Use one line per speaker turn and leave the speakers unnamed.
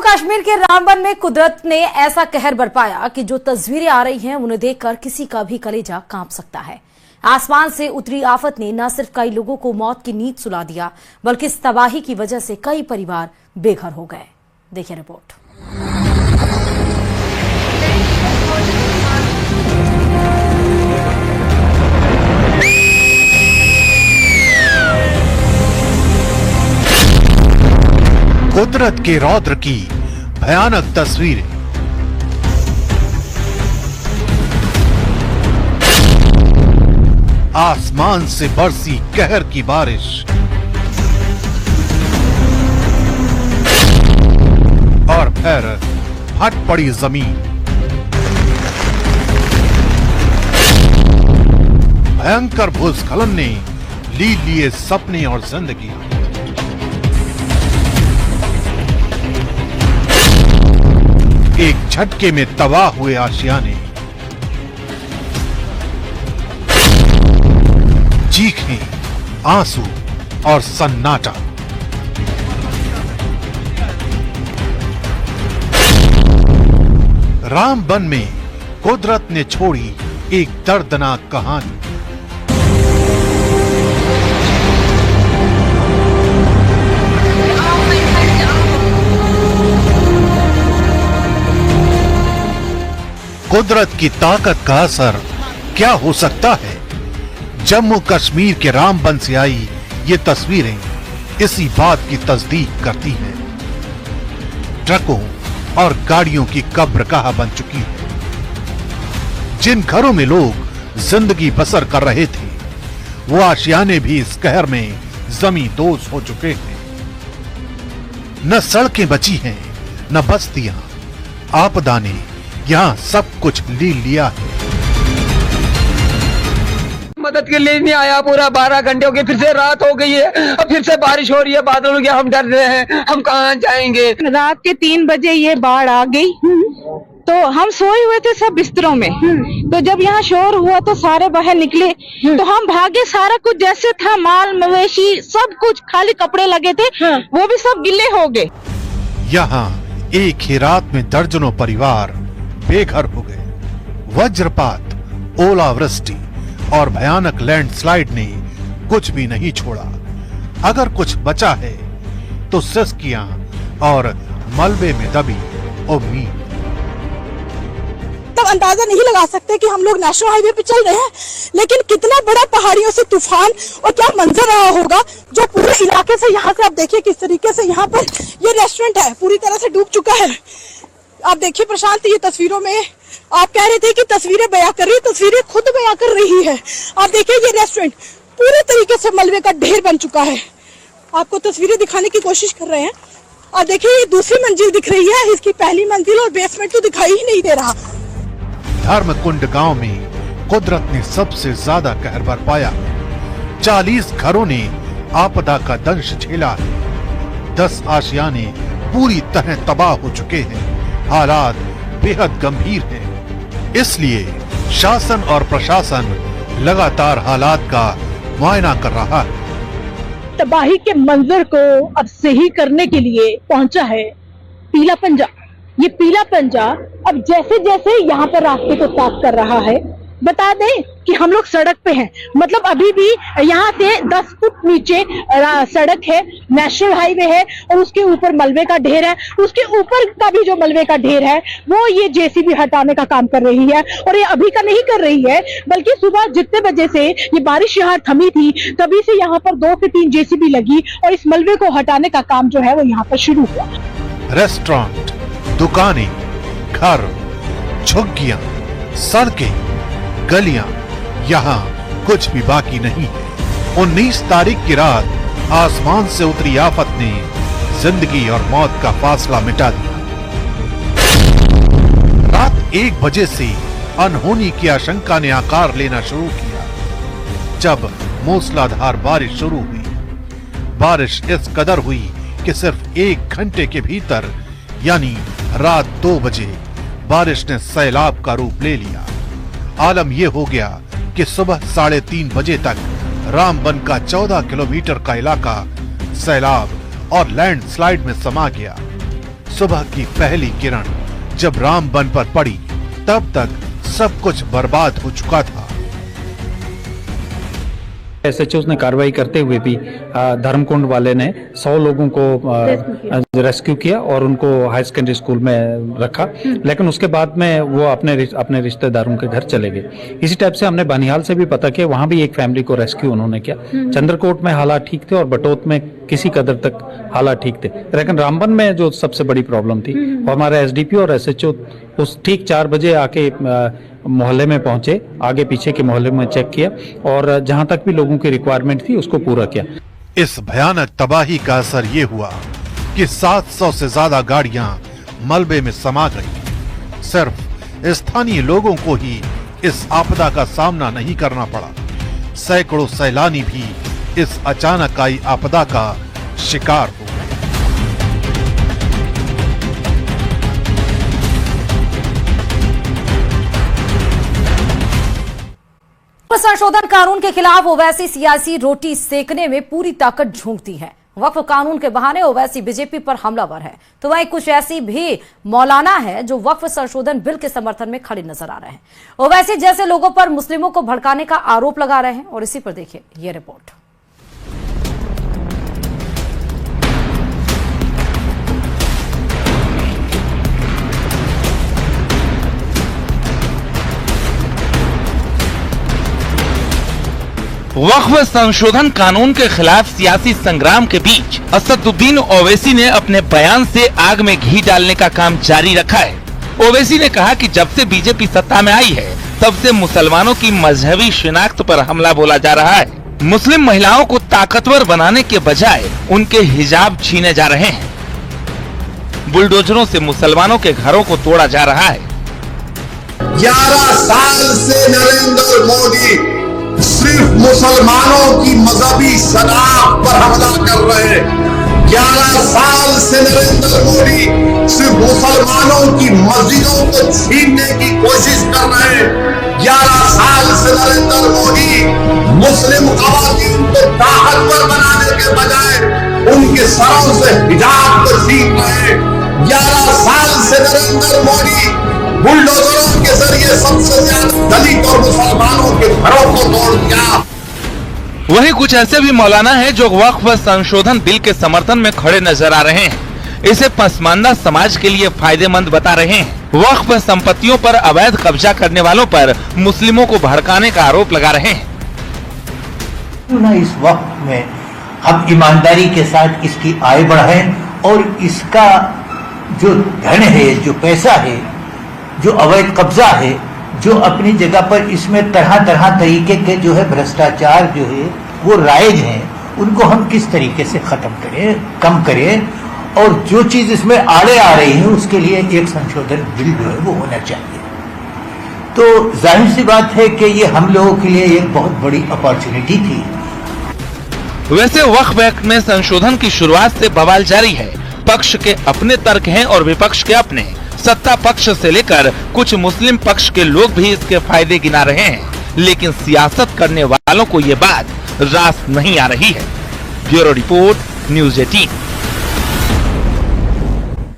कश्मीर के रामबन में कुदरत ने ऐसा कहर बरपाया कि जो तस्वीरें आ रही हैं उन्हें देखकर किसी का भी कलेजा कांप सकता है। आसमान से उतरी आफत ने न सिर्फ कई लोगों को मौत की नींद सुला दिया, बल्कि इस तबाही की वजह से कई परिवार बेघर हो गए। देखिए रिपोर्ट।
कुदरत के रौद्र की भयानक तस्वीरें। आसमान से बरसी कहर की बारिश और फिर फट पड़ी जमीन। भयंकर भूस्खलन ने ली लिए सपने और जिंदगी। एक झटके में तबाह हुए आशियाने, चीखें, आंसू और सन्नाटा। रामबन में कुदरत ने छोड़ी एक दर्दनाक कहानी। कुदरत की ताकत का असर क्या हो सकता है? जम्मू कश्मीर के रामबन से आई ये तस्वीरें इसी बात की तस्दीक करती हैं। ट्रकों और गाड़ियों की कब्र कहाँ बन चुकी है। जिन घरों में लोग जिंदगी बसर कर रहे थे, वो आशियाने भी इस कहर में जमींदोज हो चुके हैं। न सड़कें बची हैं, न बस्तियां। आपदा ने यहाँ सब कुछ ले लिया है।
मदद के लिए नहीं आया। पूरा 12 घंटे हो गए, फिर से रात हो गई है, अब फिर से बारिश हो रही है, बादल हो गया। हम डर रहे हैं, हम कहाँ जाएंगे।
रात के 3 बजे ये बाढ़ आ गई, तो हम सोए हुए थे सब बिस्तरों में। तो जब यहाँ शोर हुआ तो सारे बाहर निकले, तो हम भागे। सारा कुछ जैसे था, माल मवेशी सब कुछ, खाली कपड़े लगे थे वो भी सब गिले हो गए।
यहाँ एक ही रात में दर्जनों परिवार बेघर हो गए। वज्रपात, ओलावृष्टि और भयानक लैंडस्लाइड ने कुछ भी नहीं छोड़ा। अगर कुछ बचा है तो सिसकियां और मलबे में दबी उम्मीद।
तब अंदाजा नहीं लगा सकते कि हम लोग नेशनल हाईवे पे चल रहे हैं, लेकिन कितना बड़ा पहाड़ियों से तूफान और क्या मंजर रहा होगा जो पूरे इलाके से। यहाँ से आप देखिए किस तरीके से यहाँ पर ये रेस्टोरेंट है पूरी तरह से डूब चुका है। आप देखिए प्रशांत, ये तस्वीरों में आप कह रहे थे कि तस्वीरें बयां कर रही, तस्वीरें खुद बयां कर रही है। आप देखिए ये रेस्टोरेंट पूरे तरीके से मलबे का ढेर बन चुका है। आपको तस्वीरें दिखाने की कोशिश कर रहे हैं। और देखिए ये दूसरी मंजिल दिख रही है, इसकी पहली मंजिल और बेसमेंट तो दिखाई ही नहीं दे रहा।
धर्मकुंड गांव में कुदरत ने सबसे ज्यादा कहर बरपाया। 40 घरों ने आपदा का दंश झेला है। 10 आशियाने पूरी तरह तबाह हो चुके हैं। हालात बेहद गंभीर हैं। इसलिए शासन और प्रशासन लगातार हालात का मुआयना कर रहा है।
तबाही के मंजर को अब सही करने के लिए पहुंचा है पीला पंजा। ये पीला पंजा अब जैसे जैसे यहाँ पर रास्ते को साफ कर रहा है। बता दें कि हम लोग सड़क पे हैं, मतलब अभी भी यहाँ से 10 फुट नीचे सड़क है, नेशनल हाईवे है, और उसके ऊपर मलबे का ढेर है। उसके ऊपर का भी जो मलबे का ढेर है वो ये जेसीबी हटाने का काम कर रही है। और ये अभी का नहीं कर रही है, बल्कि सुबह जितने बजे से ये बारिश यहाँ थमी थी तभी से यहाँ पर 2 से 3 जेसीबी लगी और इस मलबे को हटाने का काम जो है वो यहाँ पर शुरू हुआ।
रेस्टोरेंट, दुकानें, घर, झुग्गियां, सड़कें, गलियां, यहाँ कुछ भी बाकी नहीं है। 19 तारीख की रात आसमान से उतरी आफत ने जिंदगी और मौत का फासला मिटा दिया। रात 1 बजे से अनहोनी की आशंका ने आकार लेना शुरू किया जब मूसलाधार बारिश शुरू हुई। बारिश इस कदर हुई कि सिर्फ 1 घंटे के भीतर यानी रात 2 बजे बारिश ने सैलाब का रूप ले लिया। आलम यह हो गया कि सुबह 3:30 बजे तक रामबन का 14 किलोमीटर का इलाका सैलाब और लैंडस्लाइड में समा गया। सुबह की पहली किरण जब रामबन पर पड़ी तब तक सब कुछ बर्बाद हो चुका था।
एसएचओ ने कार्रवाई करते हुए भी धर्मकुंड वाले ने 100 लोगों को रेस्क्यू किया और उनको हाई सेकेंडरी स्कूल में रखा, लेकिन उसके बाद में वो अपने रिश्तेदारों के घर चले गए। इसी टाइप से हमने बनिहाल से भी पता किया, वहां भी एक फैमिली को रेस्क्यू उन्होंने किया। चंद्रकोट में हालात ठीक थे और बटोत में किसी कदर तक हालात ठीक थे, लेकिन रामबन में जो सबसे बड़ी प्रॉब्लम थी वो हमारे एसडीपीओ और एसएचओ उस ठीक 4 बजे आके मोहल्ले में पहुंचे, आगे पीछे के मोहल्ले में चेक किया और जहां तक भी लोगों की रिक्वायरमेंट थी उसको पूरा किया।
इस भयानक तबाही का असर ये हुआ कि 700 से ज्यादा गाड़ियां मलबे में समा गई। सिर्फ स्थानीय लोगों को ही इस आपदा का सामना नहीं करना पड़ा, सैकड़ों सैलानी भी इस अचानक आई आपदा का शिकार हो गए।
संशोधन कानून के खिलाफ ओवैसी सियासी रोटी सेकने में पूरी ताकत झोंकती है। वक्फ कानून के बहाने ओवैसी बीजेपी पर हमलावर है, तो वहीं कुछ ऐसी भी मौलाना है जो वक्फ संशोधन बिल के समर्थन में खड़े नजर आ रहे हैं। ओवैसी जैसे लोगों पर मुस्लिमों को भड़काने का आरोप लगा रहे हैं और इसी पर देखिए ये रिपोर्ट।
वक्फ संशोधन कानून के खिलाफ सियासी संग्राम के बीच असदुद्दीन ओवैसी ने अपने बयान से आग में घी डालने का काम जारी रखा है। ओवैसी ने कहा कि जब से बीजेपी सत्ता में आई है तब से मुसलमानों की मजहबी शिनाख्त पर हमला बोला जा रहा है। मुस्लिम महिलाओं को ताकतवर बनाने के बजाय उनके हिजाब छीने जा रहे हैं। बुलडोजरों से मुसलमानों के घरों को तोड़ा जा रहा है।
11 साल से नरेंद्र मोदी सिर्फ मुसलमानों की मजहबी शनाख्त पर हमला कर रहे हैं। 11 साल से नरेंद्र मोदी सिर्फ मुसलमानों की मस्जिदों को छीनने की कोशिश कर रहे हैं। 11 साल से नरेंद्र मोदी मुस्लिम खवातीन को ताकतवर बनाने के बजाय उनके सरों से हिजाब को छीन रहे हैं। 11 साल से नरेंद्र मोदी बुलडोजरों के जरिए सबसे ज्यादा दलित और मुसलमानों के घरों को तोड़ दिया।
वहीं कुछ ऐसे भी मौलाना हैं जो वक्फ संशोधन बिल के समर्थन में खड़े नजर आ रहे हैं। इसे पसमानदा समाज के लिए फायदेमंद बता रहे हैं। वक्फ संपत्तियों पर अवैध कब्जा करने वालों पर मुस्लिमों को भड़काने का आरोप लगा रहे हैं।
इस वक्त में हम ईमानदारी के साथ इसकी आय बढ़ाएं और इसका जो धन है, जो पैसा है, जो अवैध कब्जा है, जो अपनी जगह पर इसमें तरह तरह तरीके के जो है भ्रष्टाचार जो है वो राइज हैं, उनको हम किस तरीके से खत्म करें, कम करें, और जो चीज इसमें आड़े आ रही है उसके लिए एक संशोधन बिल जो है वो होना चाहिए। तो जाहिर सी बात है कि ये हम लोगों के लिए एक बहुत बड़ी अपॉर्चुनिटी थी।
वैसे वक्फ एक्ट में संशोधन की शुरुआत से बवाल जारी है। पक्ष के अपने तर्क हैं और विपक्ष के अपने। सत्ता पक्ष से लेकर कुछ मुस्लिम पक्ष के लोग भी इसके फायदे गिना रहे हैं, लेकिन सियासत करने वालों को ये बात रास नहीं आ रही है। Bureau report, news 18।